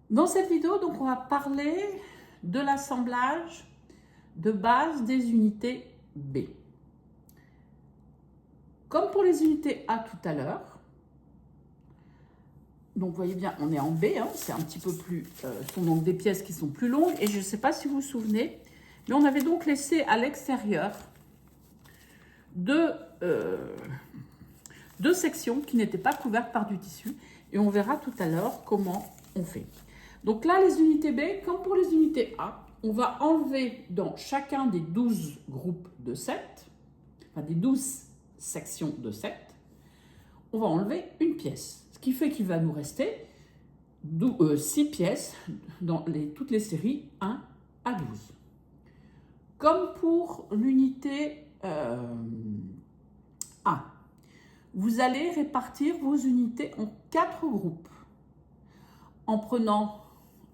Dans cette vidéo, donc, on va parler de l'assemblage de base des unités B. Comme pour les unités A tout à l'heure, donc vous voyez bien, on est en B, hein, c'est un petit peu plus, ce sont donc des pièces qui sont plus longues, et je ne sais pas si vous vous souvenez, mais on avait donc laissé à l'extérieur deux sections qui n'étaient pas couvertes par du tissu, et on verra tout à l'heure comment on fait. Donc là, les unités B, comme pour les unités A, on va enlever dans chacun des 12 groupes de 7, enfin des 12 sections de 7, on va enlever une pièce. Ce qui fait qu'il va nous rester 6 pièces dans toutes les séries 1 à 12. Comme pour l'unité A, vous allez répartir vos unités en 4 groupes. En prenant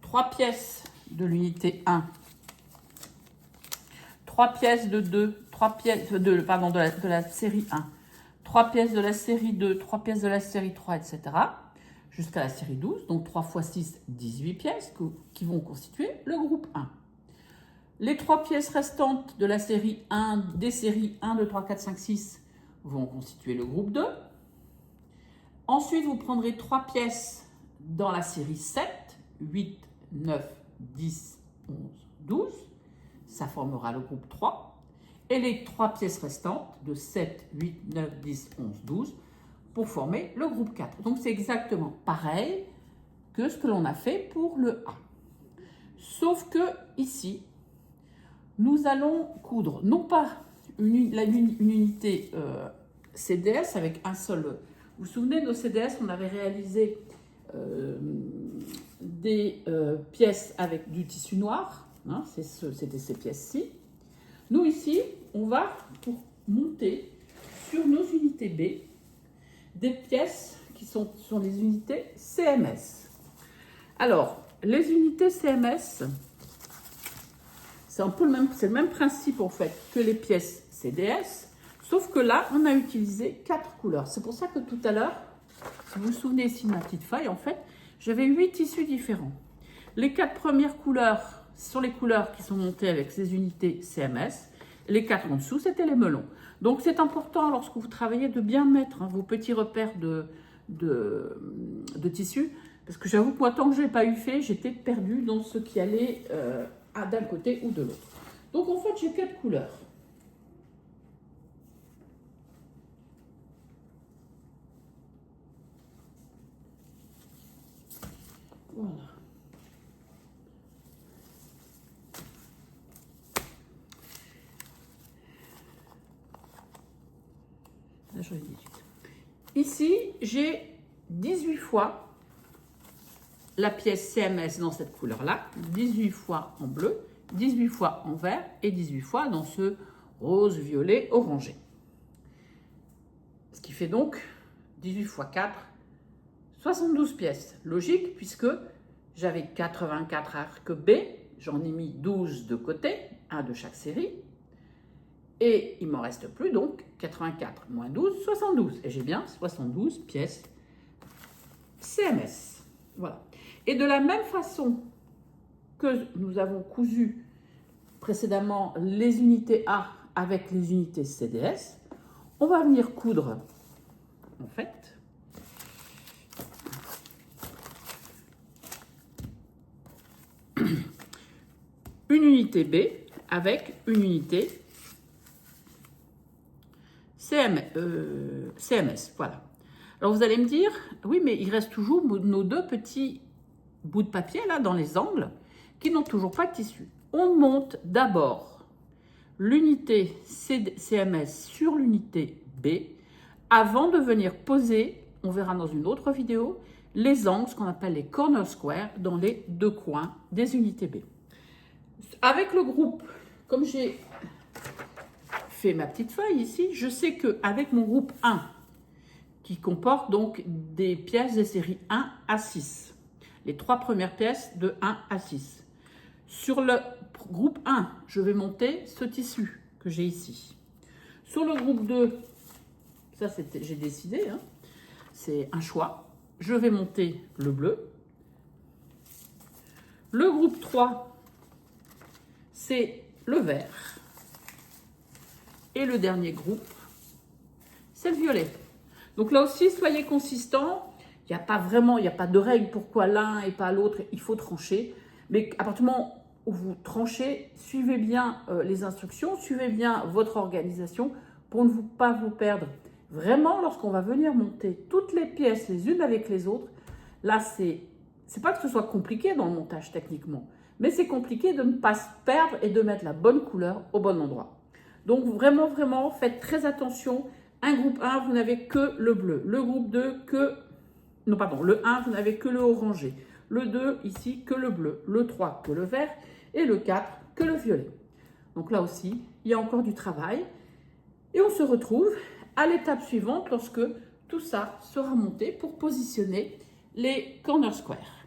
3 pièces de l'unité 1, 3 pièces de 2, 3 pièces de la série 1, 3 pièces de la série 2, 3 pièces de la série 3, etc. jusqu'à la série 12, donc 3 x 6, 18 pièces qui vont constituer le groupe 1. Les 3 pièces restantes de la série 1, des séries 1, 2, 3, 4, 5, 6 vont constituer le groupe 2. Ensuite, vous prendrez 3 pièces dans la série 7, 8, 9, 10, 11, 12. Ça formera le groupe 3. Et les 3 pièces restantes de 7, 8, 9, 10, 11, 12 pour former le groupe 4. Donc, c'est exactement pareil que ce que l'on a fait pour le A. Sauf que ici, nous allons coudre non pas une unité CDS avec un seul... Vous vous souvenez, nos CDS, on avait réalisé des pièces avec du tissu noir. Hein, c'était ces pièces-ci. Nous, ici, on va, pour monter sur nos unités B, des pièces qui sont les unités CMS. Alors, les unités CMS, c'est un peu le même principe, en fait, que les pièces CDS, sauf que là, on a utilisé 4 couleurs. C'est pour ça que tout à l'heure, si vous vous souvenez ici de ma petite feuille, en fait, j'avais 8 tissus différents. Les 4 premières couleurs sont les couleurs qui sont montées avec ces unités CMS. Les 4 en dessous, c'était les melons. Donc, c'est important, lorsque vous travaillez, de bien mettre vos petits repères de tissu. Parce que j'avoue que moi, tant que je n'ai pas eu fait, j'étais perdue dans ce qui allait d'un côté ou de l'autre. Donc, en fait, j'ai 4 couleurs. Voilà. Là, je dis. Ici, j'ai 18 fois la pièce CMS dans cette couleur-là, 18 fois en bleu, 18 fois en vert et 18 fois dans ce rose, violet, orangé. Ce qui fait donc 18 fois 4, 72 pièces. Logique, puisque j'avais 84 arcs B, j'en ai mis 12 de côté, un de chaque série, et il m'en reste plus, donc 84 moins 12, 72. Et j'ai bien 72 pièces CMS. Voilà. Et de la même façon que nous avons cousu précédemment les unités A avec les unités CDS, on va venir coudre, en fait, une unité B avec une unité CMS. Voilà. Alors vous allez me dire, oui, mais il reste toujours nos 2 petits bouts de papier là dans les angles qui n'ont toujours pas de tissu. On monte d'abord l'unité CMS sur l'unité B avant de venir poser, on verra dans une autre vidéo, les angles, ce qu'on appelle les corner squares, dans les 2 coins des unités B. Avec le groupe, comme j'ai fait ma petite feuille ici, je sais qu'avec mon groupe 1, qui comporte donc des pièces des séries 1 à 6, les 3 premières pièces de 1 à 6. Sur le groupe 1, je vais monter ce tissu que j'ai ici. Sur le groupe 2, ça j'ai décidé, hein, c'est un choix. Je vais monter le bleu. Le groupe 3, c'est le vert. Et le dernier groupe, c'est le violet. Donc là aussi, soyez consistants. Il n'y a pas vraiment, il n'y a pas de règle pourquoi l'un et pas l'autre. Il faut trancher. Mais à partir du moment où vous tranchez, suivez bien les instructions, suivez bien votre organisation pour ne pas vous perdre. Vraiment, lorsqu'on va venir monter toutes les pièces les unes avec les autres, là, c'est pas que ce soit compliqué dans le montage techniquement, mais c'est compliqué de ne pas se perdre et de mettre la bonne couleur au bon endroit. Donc vraiment, vraiment, faites très attention. Un groupe 1, vous n'avez que le bleu. Le groupe 2, non, pardon, le 1, vous n'avez que le orangé. Le 2, ici, que le bleu. Le 3, que le vert. Et le 4, que le violet. Donc là aussi, il y a encore du travail. Et on se retrouve à l'étape suivante lorsque tout ça sera monté pour positionner les corner squares.